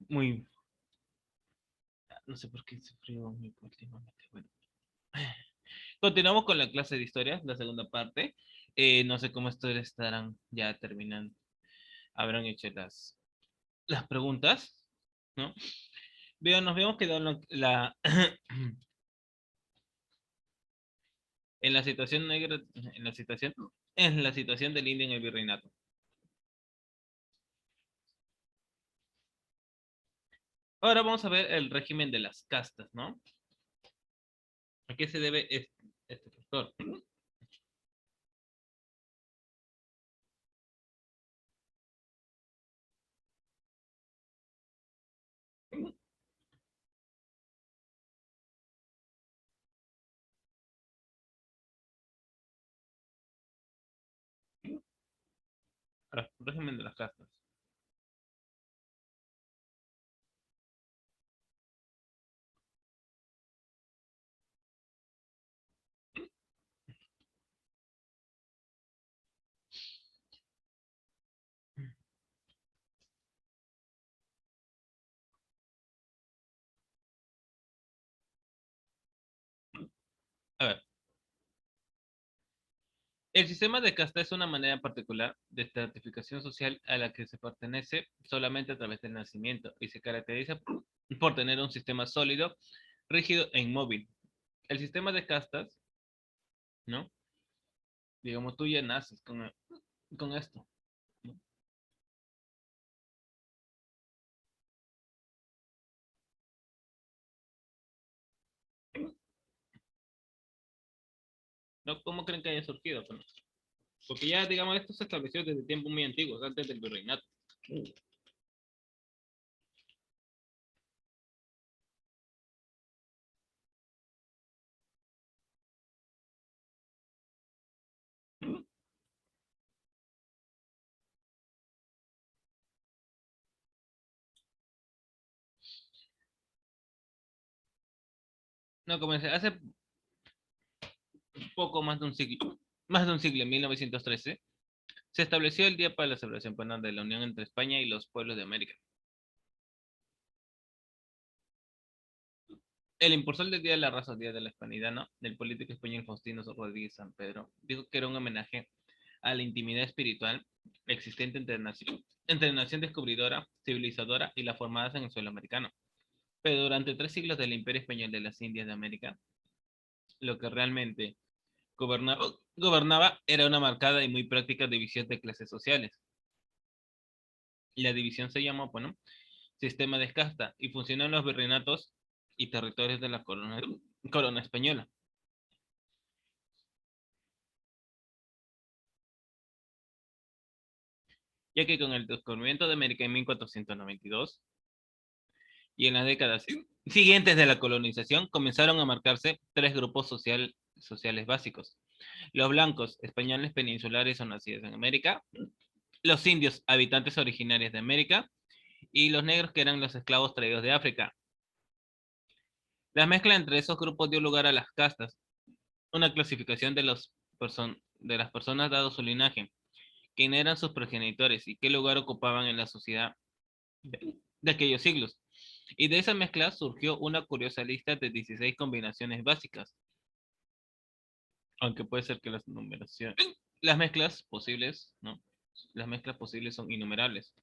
muy, no sé por qué sufrió muy últimamente. Bueno, continuamos con la clase de historia, la segunda parte. No sé cómo ustedes estarán ya terminando. Habrán hecho las preguntas, ¿no? Nos habíamos quedado en la situación negra, en la situación del India en el virreinato. Ahora vamos a ver el régimen de las castas, ¿no? ¿A qué se debe este factor? El régimen de las castas. A ver, el sistema de casta es una manera particular de estratificación social a la que se pertenece solamente a través del nacimiento y se caracteriza por tener un sistema sólido, rígido e inmóvil. El sistema de castas, ¿no? Digamos, tú ya naces con esto, ¿no? ¿No? ¿Cómo creen que haya surgido? Bueno, porque ya, digamos, esto se estableció desde tiempos muy antiguos, antes del virreinato. No, comencé hace poco más de un siglo, en 1913, se estableció el día para la celebración penal de la unión entre España y los pueblos de América. El impulsor del Día de la Raza, Día de la Hispanidad, ¿no? Del político español Faustino Rodríguez San Pedro, dijo que era un homenaje a la intimidad espiritual existente entre nación descubridora, civilizadora y las formadas en el suelo americano. Pero durante 3 siglos del Imperio Español de las Indias de América, lo que realmente gobernaba era una marcada y muy práctica división de clases sociales. La división se llamó, bueno, sistema de casta y funcionó en los virreinatos y territorios de la corona española, ya que con el descubrimiento de América en 1492 y en las décadas siguientes de la colonización comenzaron a marcarse tres grupos sociales básicos. Los blancos, españoles peninsulares o nacidos en América, los indios, habitantes originarios de América, y los negros que eran los esclavos traídos de África. La mezcla entre esos grupos dio lugar a las castas, una clasificación de las personas dado su linaje, quién eran sus progenitores y qué lugar ocupaban en la sociedad de aquellos siglos. Y de esa mezcla surgió una curiosa lista de 16 combinaciones básicas, aunque puede ser que las mezclas posibles, ¿no? Las mezclas posibles son innumerables,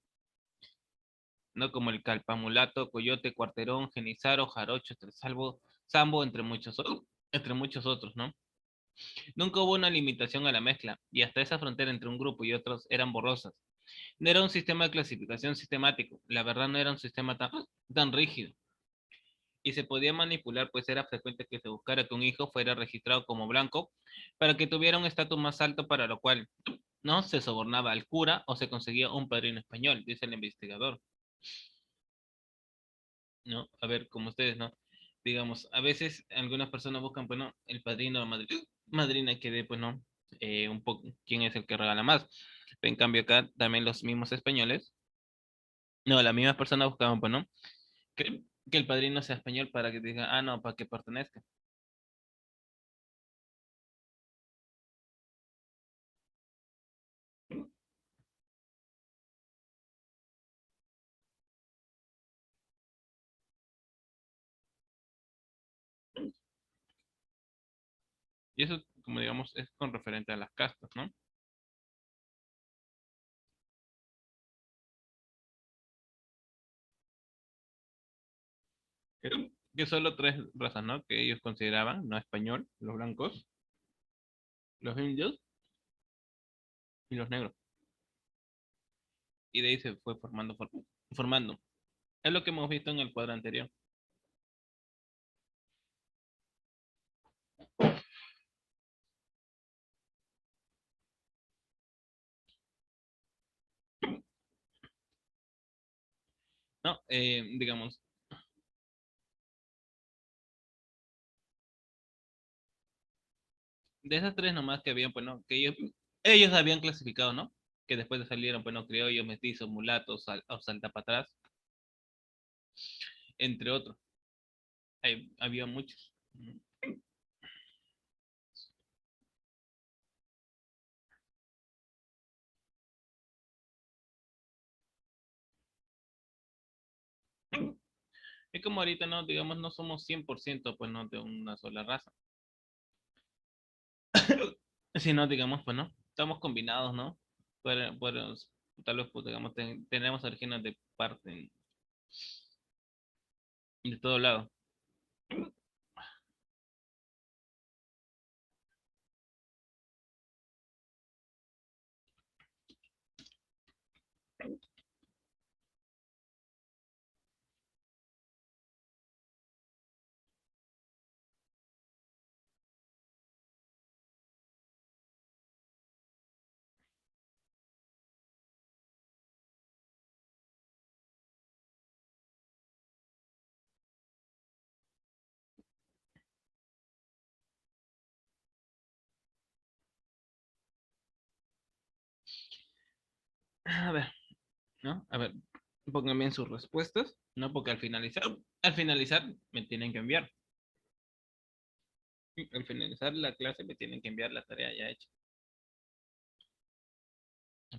¿no? Como el calpamulato, coyote, cuarterón, genizaro, jarocho, tresalvo, sambo, entre muchos otros, ¿no? Nunca hubo una limitación a la mezcla, y hasta esa frontera entre un grupo y otros eran borrosas. No era un sistema de clasificación sistemático, la verdad no era un sistema tan rígido, y se podía manipular, pues era frecuente que se buscara que un hijo fuera registrado como blanco para que tuviera un estatus más alto, para lo cual no se sobornaba al cura o se conseguía un padrino español, dice el investigador, ¿no? A ver, como ustedes, ¿no? Digamos, a veces algunas personas buscan, pues, ¿no? El padrino o madrina que dé, pues, ¿no? Un poco, quién es el que regala más. En cambio, acá también los mismos españoles, no, las mismas personas buscaban, pues, ¿no? Que el padrino sea español para que diga, ah, no, para que pertenezca. Y eso, como digamos, es con referente a las castas, ¿no? Que solo tres razas, ¿no? Que ellos consideraban no español, los blancos, los indios y los negros. Y de ahí se fue formando. Es lo que hemos visto en el cuadro anterior. No, digamos, de esas tres nomás que habían, pues no, que ellos habían clasificado, ¿no? Que después de salieron, pues no, criollos, mestizos, mulatos, o salta para atrás, entre otros. Había muchos. Es como ahorita, ¿no? Digamos, no somos 100% pues no, de una sola raza. Sino, digamos, pues no, estamos combinados, ¿no? Tal vez, pues, digamos, tenemos orígenes de parte, de todo lado. A ver, ¿no? A ver, pónganme en sus respuestas, ¿no? Porque al finalizar me tienen que enviar. Al finalizar la clase me tienen que enviar la tarea ya hecha.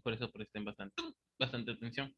Por eso presten bastante atención.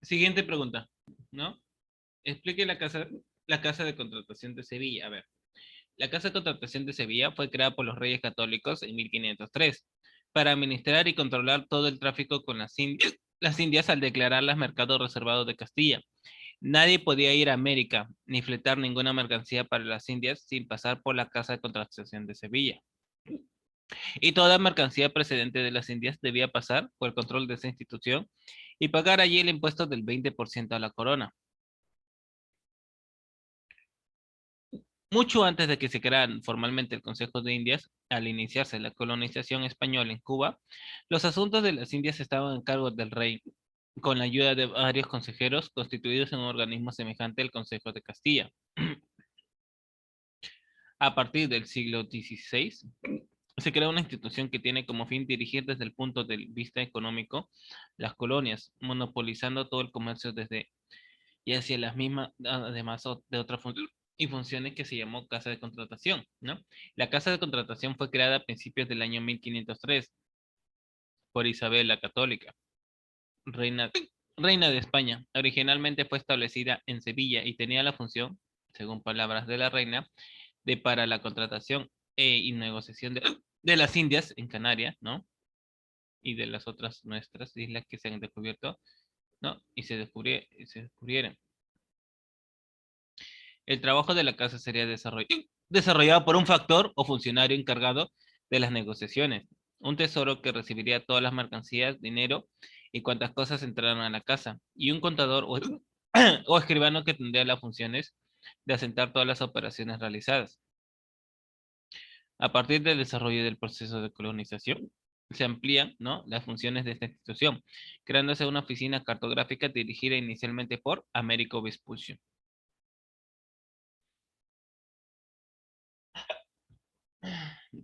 Siguiente pregunta, ¿no? Explique la casa de contratación de Sevilla. A ver, la Casa de Contratación de Sevilla fue creada por los Reyes Católicos en 1503 para administrar y controlar todo el tráfico con las Indias al declararlas mercado reservado de Castilla. Nadie podía ir a América ni fletar ninguna mercancía para las Indias sin pasar por la Casa de Contratación de Sevilla. Y toda mercancía procedente de las Indias debía pasar por el control de esa institución y pagar allí el impuesto del 20% a la corona. Mucho antes de que se creara formalmente el Consejo de Indias, al iniciarse la colonización española en Cuba, los asuntos de las Indias estaban en cargo del rey, con la ayuda de varios consejeros constituidos en un organismo semejante al Consejo de Castilla. A partir del siglo XVI, se crea una institución que tiene como fin dirigir desde el punto de vista económico las colonias, monopolizando todo el comercio desde y hacia las mismas, además de otras funciones que se llamó Casa de Contratación, ¿no? La Casa de Contratación fue creada a principios del año 1503 por Isabel la Católica, reina, reina de España. Originalmente fue establecida en Sevilla y tenía la función, según palabras de la reina, de para la contratación y negociación de las Indias en Canarias, ¿no? y de las otras nuestras islas que se han descubierto, ¿no? Y se descubrieran. El trabajo de la casa sería desarrollado por un factor o funcionario encargado de las negociaciones, un tesoro que recibiría todas las mercancías, dinero y cuantas cosas entraran a la casa, y un contador o escribano que tendría las funciones de asentar todas las operaciones realizadas. A partir del desarrollo del proceso de colonización, se amplían, ¿no?, las funciones de esta institución, creándose una oficina cartográfica dirigida inicialmente por Américo Vespuccio.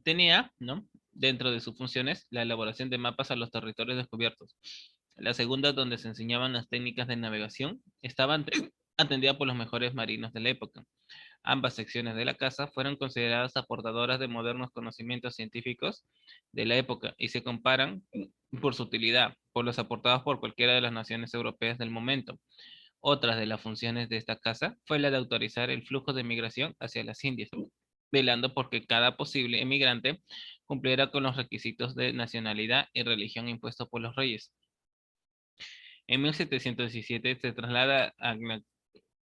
Tenía, ¿no?, dentro de sus funciones la elaboración de mapas a los territorios descubiertos. La segunda, donde se enseñaban las técnicas de navegación, estaba atendida por los mejores marinos de la época. Ambas secciones de la casa fueron consideradas aportadoras de modernos conocimientos científicos de la época y se comparan por su utilidad, por los aportados por cualquiera de las naciones europeas del momento. Otra de las funciones de esta casa fue la de autorizar el flujo de migración hacia las Indias, velando porque cada posible emigrante cumpliera con los requisitos de nacionalidad y religión impuestos por los reyes. En 1717 se traslada a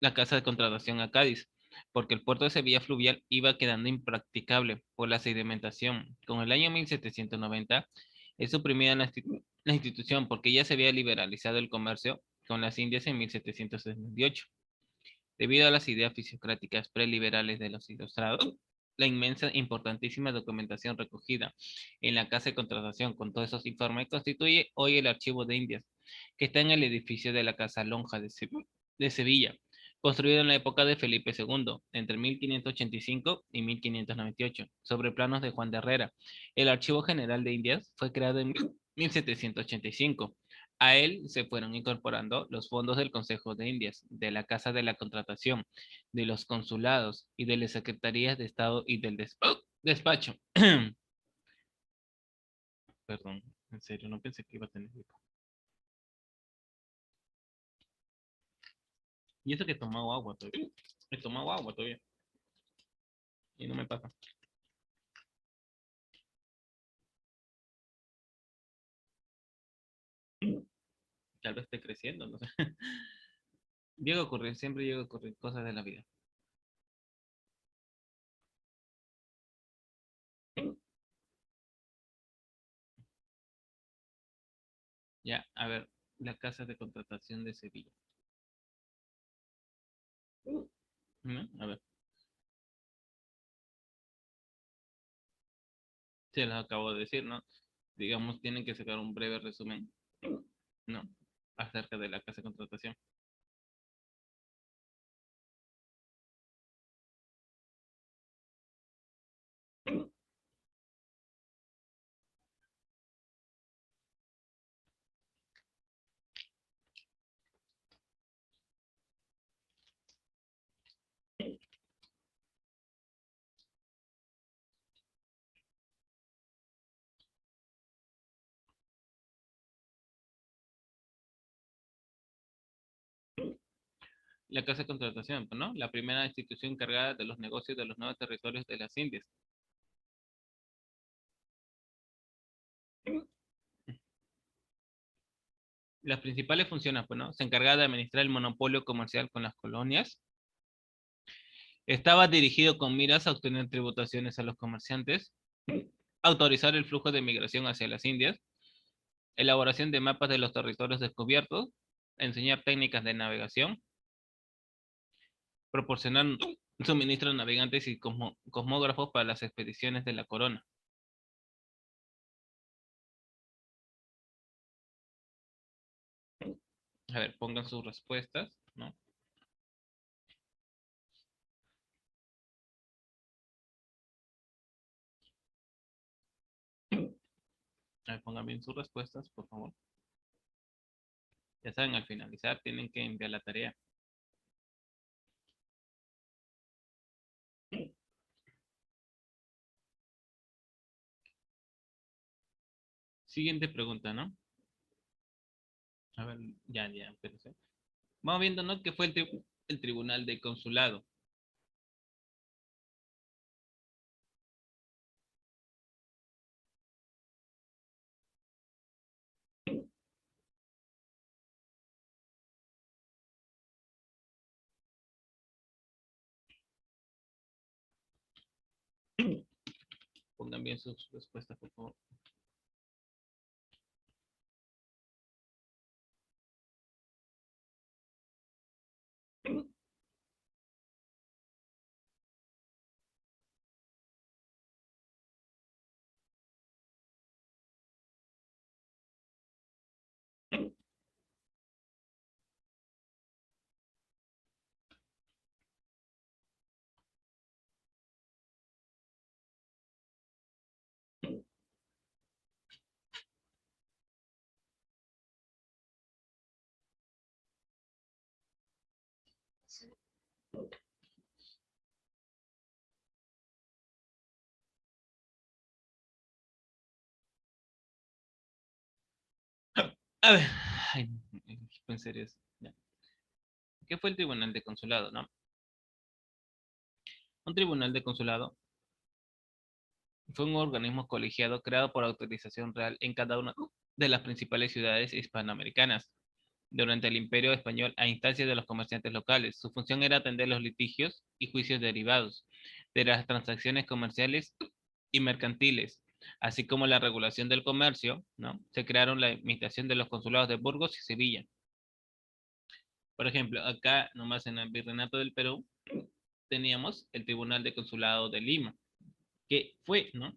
la casa de contratación a Cádiz, porque el puerto de Sevilla fluvial iba quedando impracticable por la sedimentación. Con el año 1790 es suprimida la institución porque ya se había liberalizado el comercio con las Indias en 1778. Debido a las ideas fisiocráticas preliberales de los ilustrados, la inmensa, importantísima documentación recogida en la Casa de Contratación con todos esos informes constituye hoy el Archivo de Indias, que está en el edificio de la Casa Lonja de Sevilla, construido en la época de Felipe II, entre 1585 y 1598, sobre planos de Juan de Herrera. El Archivo General de Indias fue creado en 1785. A él se fueron incorporando los fondos del Consejo de Indias, de la Casa de la Contratación, de los consulados y de las secretarías de Estado y del despacho. Perdón, en serio, no pensé que iba a tener gripa. Y eso que he tomado agua todavía. He tomado agua todavía. Y no me pasa. Tal vez esté creciendo, no sé. Llega a ocurrir, siempre llega a ocurrir cosas de la vida. Ya, a ver, la Casa de Contratación de Sevilla. ¿No? A ver, se los acabo de decir, ¿no? Digamos, tienen que sacar un breve resumen, ¿no? Acerca de la Casa de Contratación. La Casa de Contratación, ¿no? La primera institución encargada de los negocios de los nuevos territorios de las Indias. Las principales funciones, pues, ¿no? Se encargaba de administrar el monopolio comercial con las colonias. Estaba dirigido con miras a obtener tributaciones a los comerciantes, autorizar el flujo de migración hacia las Indias, elaboración de mapas de los territorios descubiertos, enseñar técnicas de navegación, proporcionar suministros navegantes y cosmógrafos para las expediciones de la corona. A ver, pongan sus respuestas, ¿no? A ver, pongan bien sus respuestas, por favor. Ya saben, al finalizar tienen que enviar la tarea. Siguiente pregunta, ¿no? A ver, ya, espérense. Vamos viendo, ¿no? ¿Qué fue el Tribunal de Consulado? Pongan bien sus respuestas, por favor. A ver, ay, en serio. Ya. ¿Qué fue el Tribunal de Consulado, no? Un tribunal de consulado fue un organismo colegiado creado por autorización real en cada una de las principales ciudades hispanoamericanas durante el Imperio Español a instancias de los comerciantes locales. Su función era atender los litigios y juicios derivados de las transacciones comerciales y mercantiles, así como la regulación del comercio, ¿no? Se crearon la imitación de los consulados de Burgos y Sevilla. Por ejemplo, acá nomás en el Virreinato del Perú teníamos el Tribunal de Consulado de Lima, que fue, ¿no?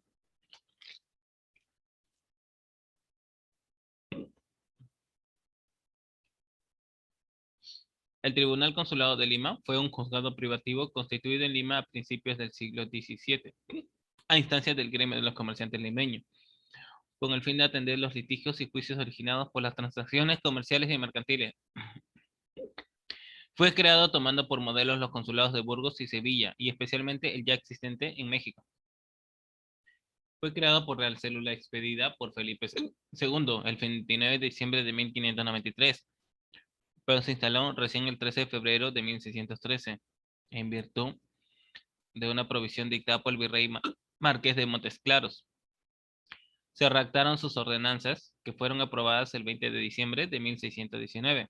El Tribunal Consulado de Lima fue un juzgado privativo constituido en Lima a principios del siglo XVII, a instancias del gremio de los comerciantes limeños, con el fin de atender los litigios y juicios originados por las transacciones comerciales y mercantiles. Fue creado tomando por modelos los consulados de Burgos y Sevilla, y especialmente el ya existente en México. Fue creado por Real Célula expedida por Felipe II el 29 de diciembre de 1593, pero se instaló recién el 13 de febrero de 1613, en virtud de una provisión dictada por el virrey Marqués de Montesclaros. Se redactaron sus ordenanzas, que fueron aprobadas el 20 de diciembre de 1619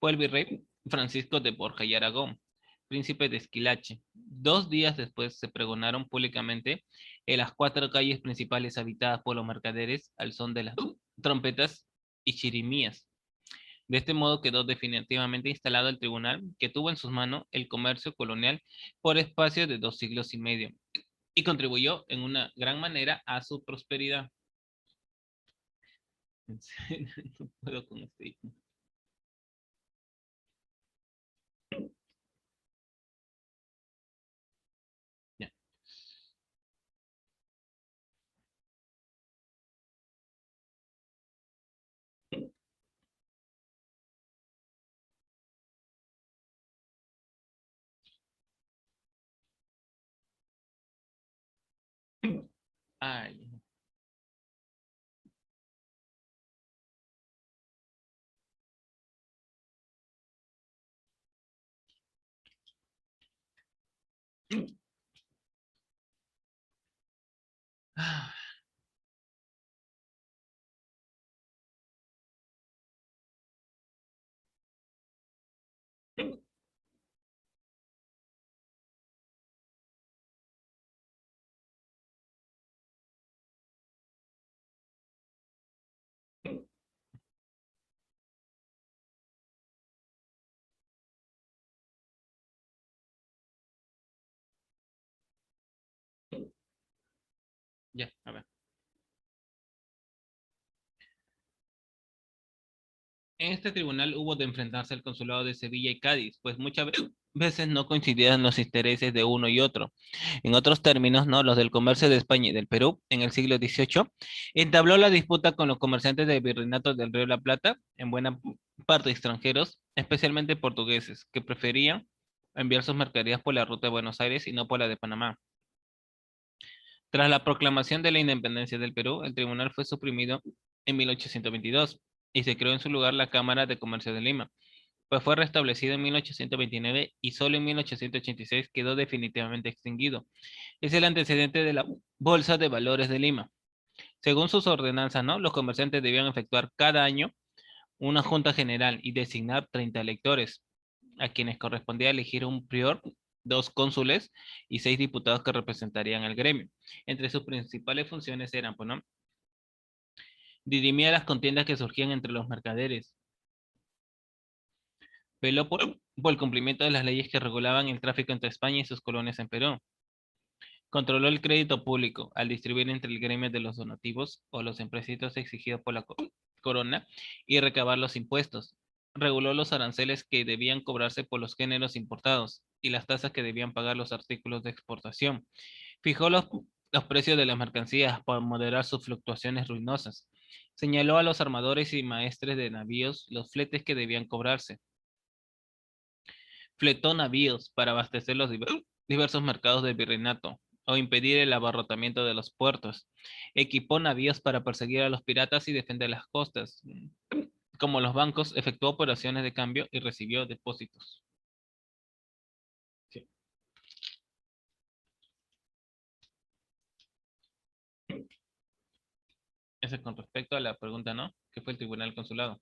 por el virrey Francisco de Borja y Aragón, príncipe de Esquilache. 2 días después se pregonaron públicamente en las 4 calles principales habitadas por los mercaderes al son de las trompetas y chirimías. De este modo quedó definitivamente instalado el tribunal que tuvo en sus manos el comercio colonial por espacio de 2 siglos y medio y contribuyó en una gran manera a su prosperidad. No puedo con este. Ya. Ay. Ah. Ya, a ver. En este tribunal hubo de enfrentarse al consulado de Sevilla y Cádiz, pues muchas veces no coincidían los intereses de uno y otro. En otros términos, ¿no? Los del comercio de España y del Perú en el siglo XVIII entabló la disputa con los comerciantes del Virreinato del Río de la Plata, en buena parte extranjeros, especialmente portugueses, que preferían enviar sus mercaderías por la ruta de Buenos Aires y no por la de Panamá. Tras la proclamación de la independencia del Perú, el tribunal fue suprimido en 1822 y se creó en su lugar la Cámara de Comercio de Lima, pues fue restablecido en 1829 y solo en 1886 quedó definitivamente extinguido. Es el antecedente de la Bolsa de Valores de Lima. Según sus ordenanzas, ¿no? Los comerciantes debían efectuar cada año una junta general y designar 30 electores, a quienes correspondía elegir un prior 2 cónsules y 6 diputados que representarían al gremio. Entre sus principales funciones eran, pues, ¿no?, dirimía las contiendas que surgían entre los mercaderes, veló por el cumplimiento de las leyes que regulaban el tráfico entre España y sus colonias en Perú, controló el crédito público al distribuir entre el gremio de los donativos o los empréstitos exigidos por la corona y recabar los impuestos. Reguló los aranceles que debían cobrarse por los géneros importados y las tasas que debían pagar los artículos de exportación. Fijó los precios de las mercancías para moderar sus fluctuaciones ruinosas. Señaló a los armadores y maestres de navíos los fletes que debían cobrarse. Fletó navíos para abastecer los diversos mercados del virreinato o impedir el abarrotamiento de los puertos. Equipó navíos para perseguir a los piratas y defender las costas. Como los bancos, efectuó operaciones de cambio y recibió depósitos. Sí. Eso es con respecto a la pregunta, ¿no? ¿Qué fue el Tribunal Consulado?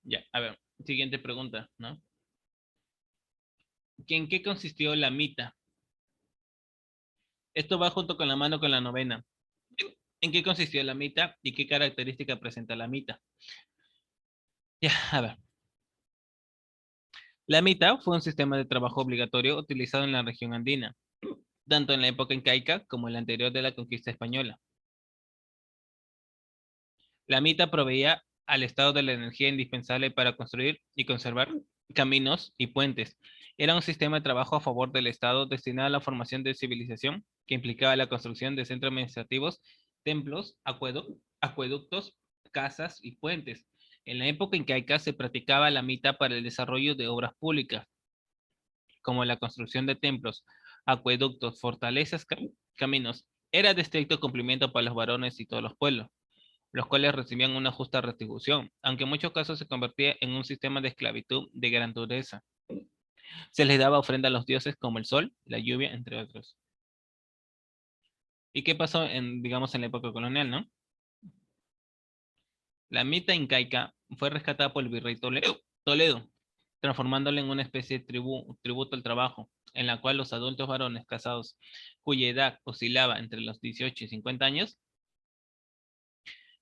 Ya, a ver, siguiente pregunta, ¿no? ¿En qué consistió la mita? Esto va junto con la mano con la novena. ¿En qué consistió la mita y qué característica presenta la mita? Ya, a ver. La mita fue un sistema de trabajo obligatorio utilizado en la región andina, tanto en la época incaica como en la anterior de la conquista española. La mita proveía al Estado de la energía indispensable para construir y conservar caminos y puentes. Era un sistema de trabajo a favor del Estado destinado a la formación de civilización que implicaba la construcción de centros administrativos, templos, acueductos, casas y puentes. En la época incaica se practicaba la mita para el desarrollo de obras públicas, como la construcción de templos, acueductos, fortalezas, caminos. Era de estricto cumplimiento para los varones y todos los pueblos, los cuales recibían una justa retribución, aunque en muchos casos se convertía en un sistema de esclavitud de gran dureza. Se les daba ofrenda a los dioses como el sol, la lluvia, entre otros. ¿Y qué pasó digamos, en la época colonial, no? La mita incaica fue rescatada por el virrey Toledo, transformándola en una especie de tributo al trabajo, en la cual los adultos varones casados, cuya edad oscilaba entre los 18 y 50 años,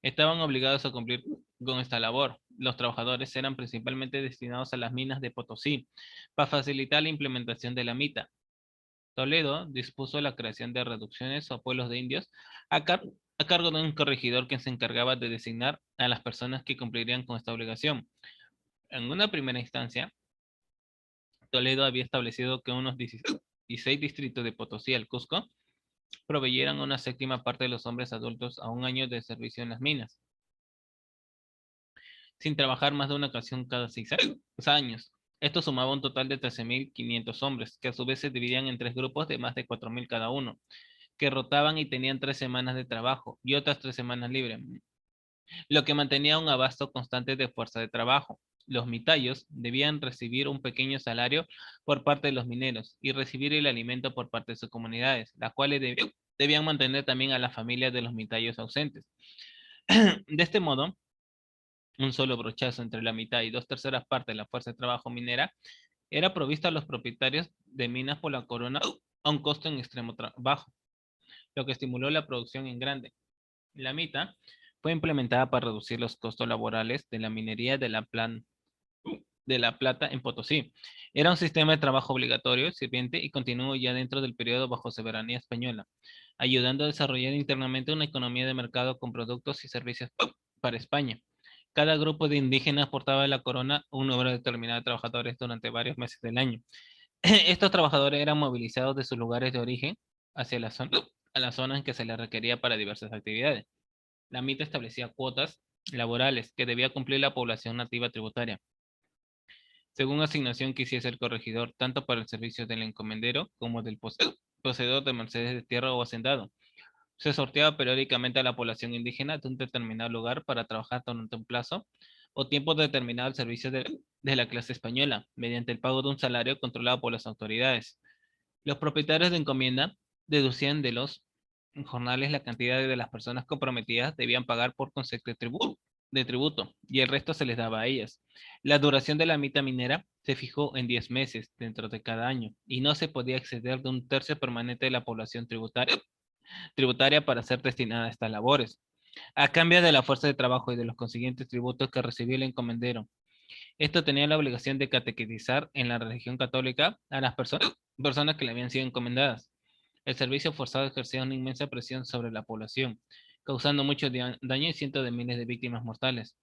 estaban obligados a cumplir con esta labor. Los trabajadores eran principalmente destinados a las minas de Potosí para facilitar la implementación de la mita. Toledo dispuso la creación de reducciones o pueblos de indios a, a cargo de un corregidor que se encargaba de designar a las personas que cumplirían con esta obligación. En una primera instancia, Toledo había establecido que unos 16 distritos de Potosí al Cusco proveyeran una séptima parte de los hombres adultos a un año de servicio en las minas, sin trabajar más de una ocasión cada 6 años. Esto sumaba un total de 13.500 hombres, que a su vez se dividían en 3 grupos de más de 4.000 cada uno, que rotaban y tenían 3 semanas de trabajo y otras 3 semanas libres, lo que mantenía un abasto constante de fuerza de trabajo. Los mitayos debían recibir un pequeño salario por parte de los mineros y recibir el alimento por parte de sus comunidades, las cuales debían mantener también a las familias de los mitayos ausentes. De este modo, un solo brochazo entre la mitad y 2/3 partes de la fuerza de trabajo minera era provisto a los propietarios de minas por la corona a un costo en extremo bajo, lo que estimuló la producción en grande. La mita fue implementada para reducir los costos laborales de la minería de la plata en Potosí. Era un sistema de trabajo obligatorio, sirviente y continuó ya dentro del periodo bajo soberanía española, ayudando a desarrollar internamente una economía de mercado con productos y servicios para España. Cada grupo de indígenas aportaba a la corona un número determinado de trabajadores durante varios meses del año. Estos trabajadores eran movilizados de sus lugares de origen hacia a la zona en que se les requería para diversas actividades. La MITA establecía cuotas laborales que debía cumplir la población nativa tributaria. según asignación que hiciese el corregidor, tanto para el servicio del encomendero como del poseedor de mercedes de tierra o hacendado. Se sorteaba periódicamente a la población indígena de un determinado lugar para trabajar durante un plazo o tiempo determinado al servicio de la clase española, mediante el pago de un salario controlado por las autoridades. Los propietarios de encomienda deducían de los jornales la cantidad de las personas comprometidas debían pagar por concepto de tributo, y el resto se les daba a ellas. La duración de la mitad minera se fijó en 10 meses dentro de cada año y no se podía exceder de un tercio permanente de la población tributaria para ser destinada a estas labores, a cambio de la fuerza de trabajo y de los consiguientes tributos que recibía el encomendero. Esto tenía la obligación de catequizar en la religión católica a las personas que le habían sido encomendadas. El servicio forzado ejercía una inmensa presión sobre la población, causando mucho daño y cientos de miles de víctimas mortales,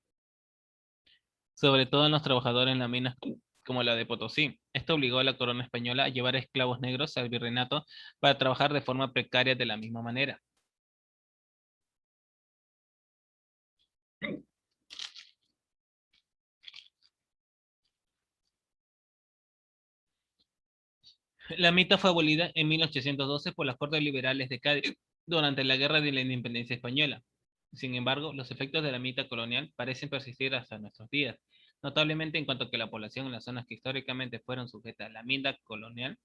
sobre todo en los trabajadores en las minas como la de Potosí. Esto obligó a la corona española a llevar esclavos negros al virreinato para trabajar de forma precaria de la misma manera. La mita fue abolida en 1812 por las Cortes Liberales de Cádiz durante la Guerra de la Independencia Española. Sin embargo, los efectos de la mita colonial parecen persistir hasta nuestros días, notablemente en cuanto que la población en las zonas que históricamente fueron sujetas a la mita colonial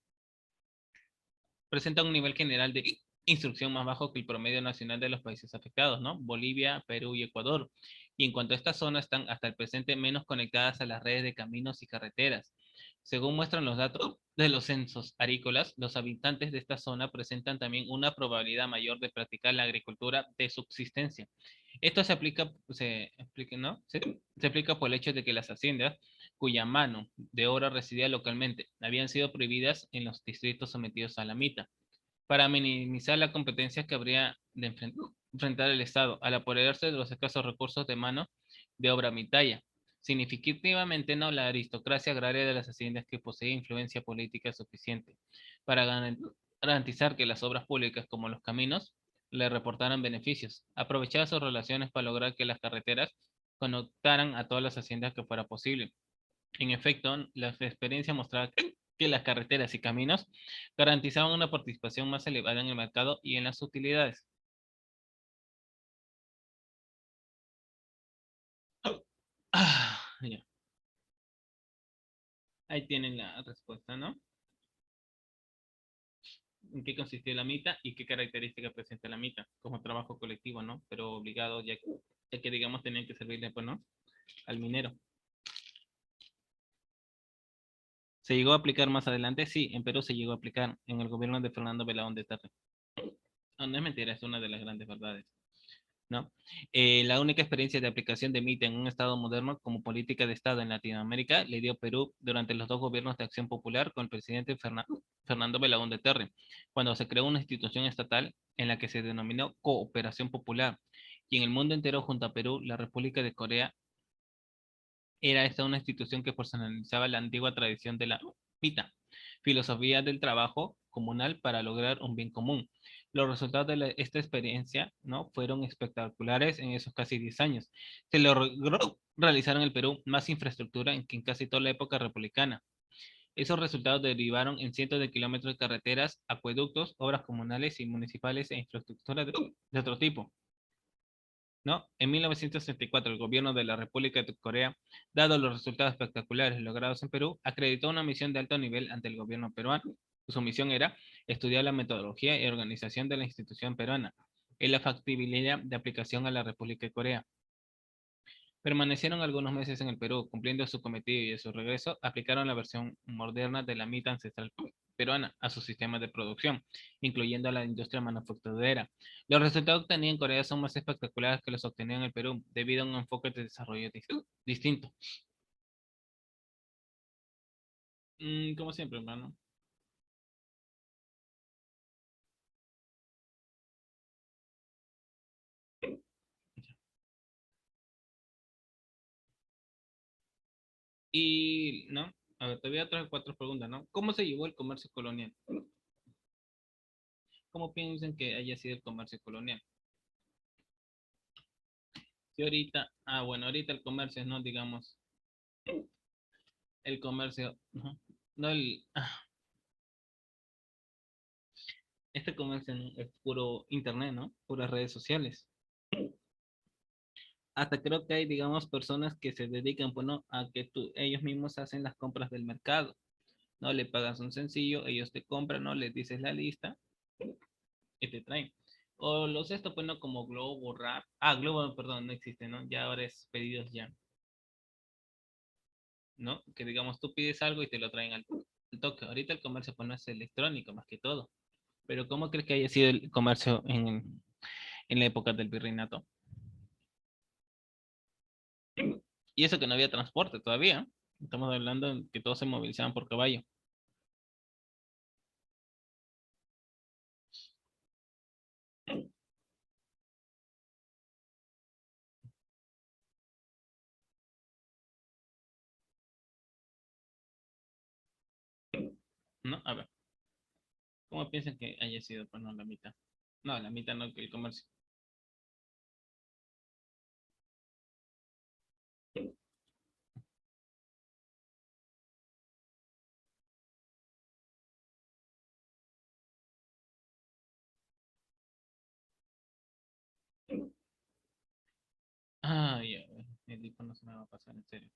presenta un nivel general de instrucción más bajo que el promedio nacional de los países afectados, ¿no? Bolivia, Perú y Ecuador. Y en cuanto a estas zonas, están hasta el presente menos conectadas a las redes de caminos y carreteras. Según muestran los datos de los censos agrícolas, los habitantes de esta zona presentan también una probabilidad mayor de practicar la agricultura de subsistencia. Esto se aplica por el hecho de que las haciendas cuya mano de obra residía localmente habían sido prohibidas en los distritos sometidos a la mita, para minimizar la competencia que habría de enfrentar el Estado al apoderarse de los escasos recursos de mano de obra mitaya. Significativamente, no, la aristocracia agraria de las haciendas que poseía influencia política suficiente para garantizar que las obras públicas como los caminos le reportaran beneficios. Aprovechaba sus relaciones para lograr que las carreteras conectaran a todas las haciendas que fuera posible. En efecto, la experiencia mostraba que las carreteras y caminos garantizaban una participación más elevada en el mercado y en las utilidades. Ya. Ahí tienen la respuesta, ¿no? ¿En qué consistió la mita y qué características presenta la mita? Como trabajo colectivo, ¿no? Pero obligado, ya que digamos, tenían que servirle, pues, ¿no? Al minero. ¿Se llegó a aplicar más adelante? Sí, en Perú se llegó a aplicar en el gobierno de Fernando Belaúnde Terry. No, no es mentira, es una de las grandes verdades. ¿No? La única experiencia de aplicación de MIT en un Estado moderno como política de Estado en Latinoamérica le dio Perú durante los dos gobiernos de Acción Popular con el presidente Fernando Belaúnde Terry, cuando se creó una institución estatal en la que se denominó Cooperación Popular. Y en el mundo entero, junto a Perú, la República de Corea era esta una institución que personalizaba la antigua tradición de la PITA, filosofía del trabajo comunal para lograr un bien común. Los resultados de esta experiencia, ¿no?, fueron espectaculares en esos casi 10 años. Se logró realizar en el Perú más infraestructura que en casi toda la época republicana. Esos resultados derivaron en cientos de kilómetros de carreteras, acueductos, obras comunales y municipales e infraestructura de otro tipo. ¿No? En 1964, el gobierno de la República de Corea, dado los resultados espectaculares logrados en Perú, acreditó una misión de alto nivel ante el gobierno peruano. Su misión era estudiar la metodología y organización de la institución peruana y la factibilidad de aplicación a la República de Corea. Permanecieron algunos meses en el Perú, cumpliendo su cometido, y a su regreso aplicaron la versión moderna de la mitad ancestral peruana a su sistema de producción, incluyendo a la industria manufacturera. Los resultados obtenidos en Corea son más espectaculares que los obtenidos en el Perú, debido a un enfoque de desarrollo distinto. Como siempre, hermano. Y, ¿no? A ver, te voy a traer cuatro preguntas, ¿no? ¿Cómo se llevó el comercio colonial? ¿Cómo piensan que haya sido el comercio colonial? Si ahorita, bueno, ahorita el comercio, ¿no? Digamos, el comercio, ujú, no este comercio ¿no? Es puro internet, ¿no? Puras redes sociales. Hasta creo que hay, digamos, personas que se dedican, bueno, a que ellos mismos hacen las compras del mercado, ¿no? Le pagas un sencillo, ellos te compran, ¿no? Les dices la lista y te traen. O los esto, bueno, como Globo, Rap. Ah, Globo, perdón, no existe, ¿no? Ya ahora es pedidos ya, ¿no? Que digamos, tú pides algo y te lo traen al toque. Ahorita el comercio, pues no es electrónico más que todo. Pero ¿cómo crees que haya sido el comercio en la época del virreinato? Y eso que no había transporte todavía. Estamos hablando de que todos se movilizaban por caballo. ¿No? A ver, ¿cómo piensan que haya sido? Pues no, la mitad. No, la mitad no, que el comercio. Ah, ya, el hipo no se me va a pasar, en serio.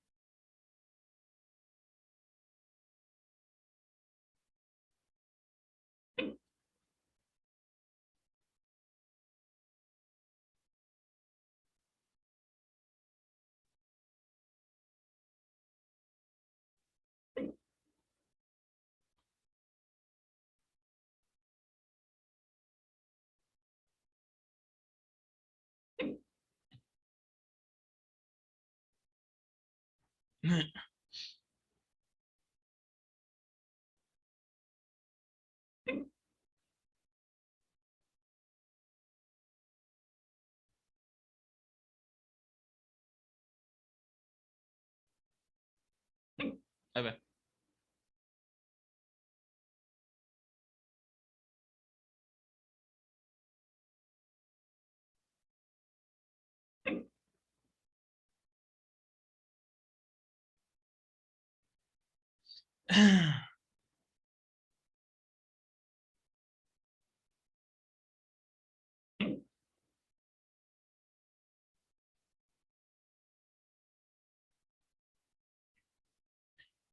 A ver,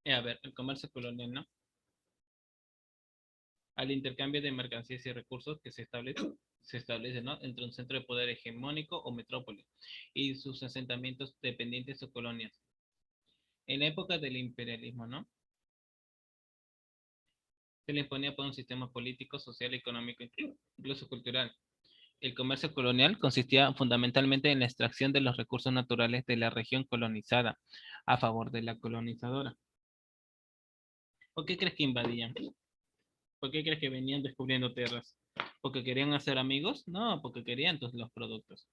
a ver, el comercio colonial, ¿no? Al intercambio de mercancías y recursos que se establece, ¿no? Entre un centro de poder hegemónico o metrópoli y sus asentamientos dependientes o colonias. En la época del imperialismo, ¿no? Se le imponía por un sistema político, social, económico, incluso cultural. El comercio colonial consistía fundamentalmente en la extracción de los recursos naturales de la región colonizada a favor de la colonizadora. ¿Por qué crees que invadían? ¿Por qué crees que venían descubriendo tierras? ¿Porque querían hacer amigos? No, porque querían los productos.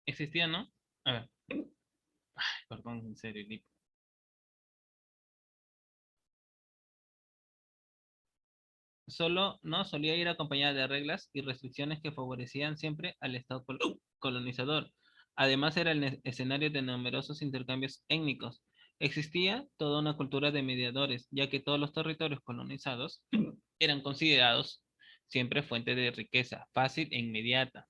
Existían, ¿no? A ver, perdón, en serio, Lipo. Solo, ¿no? Solía ir acompañada de reglas y restricciones que favorecían siempre al Estado colonizador. Además, era el escenario de numerosos intercambios étnicos. Existía toda una cultura de mediadores, ya que todos los territorios colonizados eran considerados siempre fuente de riqueza fácil e inmediata,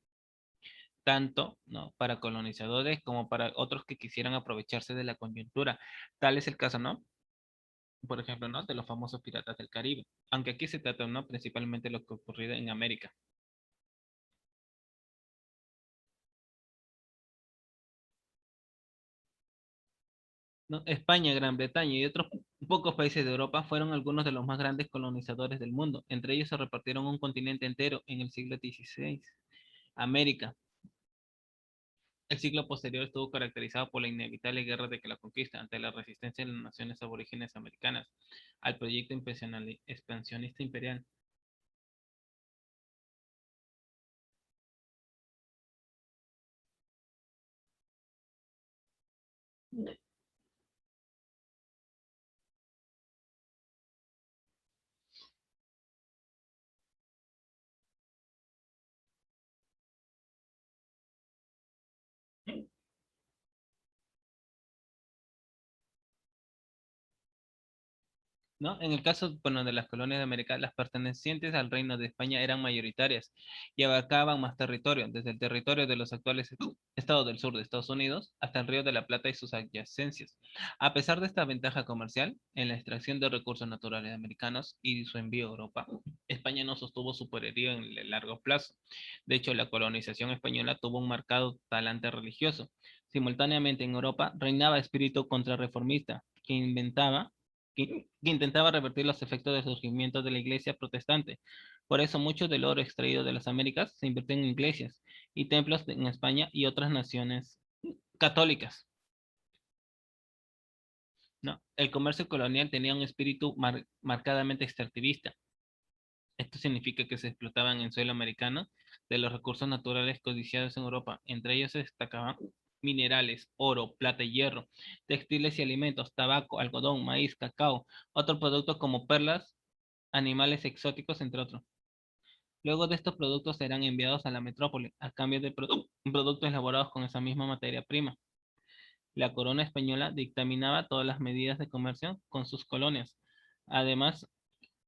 tanto ¿no? para colonizadores como para otros que quisieran aprovecharse de la coyuntura. Tal es el caso, ¿no? Por ejemplo, ¿no? De los famosos piratas del Caribe. Aunque aquí se trata, ¿no? Principalmente lo que ocurrió en América. ¿No? España, Gran Bretaña y otros pocos países de Europa fueron algunos de los más grandes colonizadores del mundo. Entre ellos se repartieron un continente entero en el siglo XVI. América. El siglo posterior estuvo caracterizado por la inevitable guerra de la conquista ante la resistencia de las naciones aborígenes americanas al proyecto expansionista imperial. ¿no? En el caso, bueno, de las colonias de América, las pertenecientes al Reino de España eran mayoritarias y abarcaban más territorio, desde el territorio de los actuales estados del sur de Estados Unidos hasta el Río de la Plata y sus adyacencias. A pesar de esta ventaja comercial en la extracción de recursos naturales americanos y su envío a Europa, España no sostuvo su poderío en el largo plazo. De hecho, la colonización española tuvo un marcado talante religioso. Simultáneamente en Europa reinaba espíritu contrarreformista que intentaba revertir los efectos del surgimiento de la iglesia protestante. Por eso mucho del oro extraído de las Américas se invirtió en iglesias y templos en España y otras naciones católicas. ¿No? El comercio colonial tenía un espíritu marcadamente extractivista. Esto significa que se explotaban en suelo americano de los recursos naturales codiciados en Europa. Entre ellos se destacaban minerales, oro, plata y hierro, textiles y alimentos, tabaco, algodón, maíz, cacao, otros productos como perlas, animales exóticos, entre otros. Luego de estos productos serán enviados a la metrópoli a cambio de productos elaborados con esa misma materia prima. La corona española dictaminaba todas las medidas de comercio con sus colonias. Además,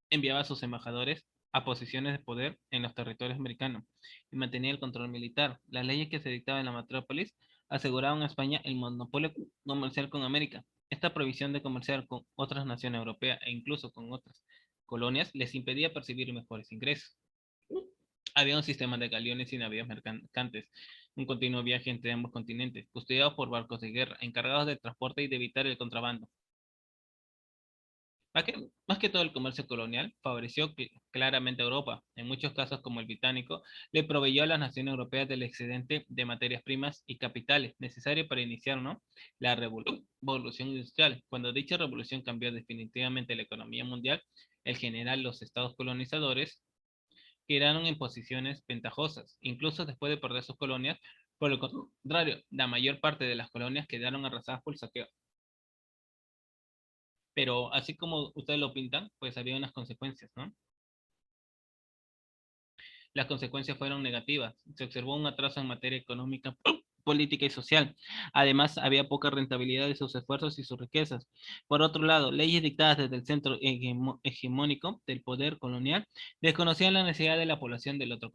enviaba a sus embajadores a posiciones de poder en los territorios americanos y mantenía el control militar. Las leyes que se dictaban en la metrópolis aseguraban a España el monopolio comercial con América. Esta prohibición de comerciar con otras naciones europeas e incluso con otras colonias les impedía percibir mejores ingresos. Había un sistema de galeones y navíos mercantes, un continuo viaje entre ambos continentes, custodiados por barcos de guerra, encargados del transporte y de evitar el contrabando. Más que todo el comercio colonial favoreció claramente a Europa. En muchos casos, como el británico, le proveyó a las naciones europeas del excedente de materias primas y capitales necesario para iniciar, ¿no?, la revolución industrial. Cuando dicha revolución cambió definitivamente la economía mundial, en general los estados colonizadores quedaron en posiciones ventajosas, incluso después de perder sus colonias. Por el contrario, la mayor parte de las colonias quedaron arrasadas por el saqueo. Pero así como ustedes lo pintan, pues había unas consecuencias, ¿no? Las consecuencias fueron negativas. Se observó un atraso en materia económica, política y social. Además, había poca rentabilidad de sus esfuerzos y sus riquezas. Por otro lado, leyes dictadas desde el centro hegemónico del poder colonial desconocían la necesidad de la población del otro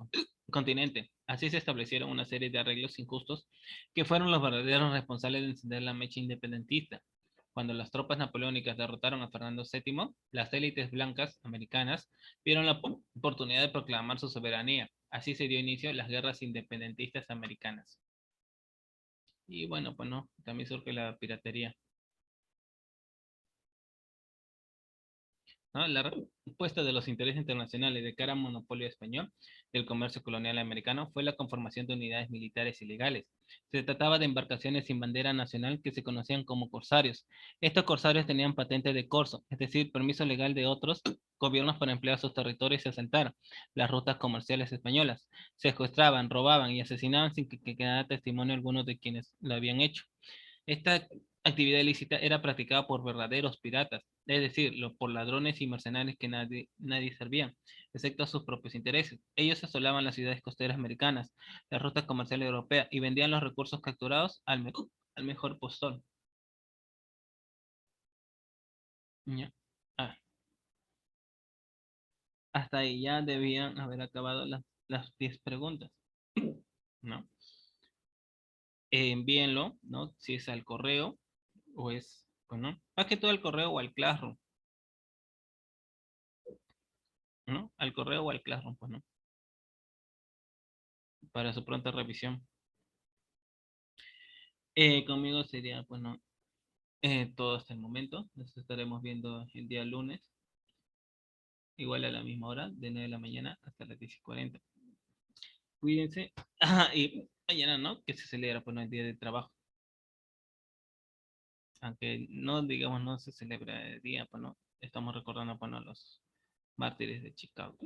continente. Así se establecieron una serie de arreglos injustos que fueron los verdaderos responsables de encender la mecha independentista. Cuando las tropas napoleónicas derrotaron a Fernando VII, las élites blancas americanas vieron la oportunidad de proclamar su soberanía. Así se dio inicio a las guerras independentistas americanas. Y bueno, pues no, también surge la piratería, ¿no? La respuesta de los intereses internacionales de cara al monopolio español del comercio colonial americano fue la conformación de unidades militares ilegales. Se trataba de embarcaciones sin bandera nacional que se conocían como corsarios. Estos corsarios tenían patente de corso, es decir, permiso legal de otros gobiernos para emplear sus territorios y asaltar las rutas comerciales españolas. Secuestraban, robaban y asesinaban sin que quedara testimonio alguno de quienes lo habían hecho. Esta actividad ilícita era practicada por verdaderos piratas, es decir, por ladrones y mercenarios que nadie servían, excepto a sus propios intereses. Ellos asolaban las ciudades costeras americanas, las rutas comerciales europeas y vendían los recursos capturados al mejor postor. Ya. Ah, hasta ahí ya debían haber acabado las 10 preguntas, ¿no? Envíenlo, ¿no? Si es al correo o es, bueno, más que todo al correo o al Classroom, ¿no? Al correo o al Classroom, pues, ¿no? Para su pronta revisión. Conmigo sería, bueno, todo hasta el momento. Nos estaremos viendo el día lunes, igual a la misma hora, de 9 de la mañana hasta las 10:40. Cuídense. Y mañana, ¿no? Que se celebra, pues, no, el día de trabajo. Aunque no, digamos, no se celebra el día, pues, no. Estamos recordando, bueno, a los mártires de Chicago,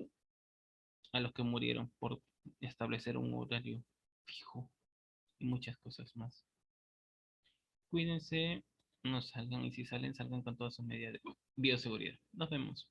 a los que murieron por establecer un horario fijo y muchas cosas más. Cuídense, no salgan y si salen, salgan con todas sus medidas de bioseguridad. Nos vemos.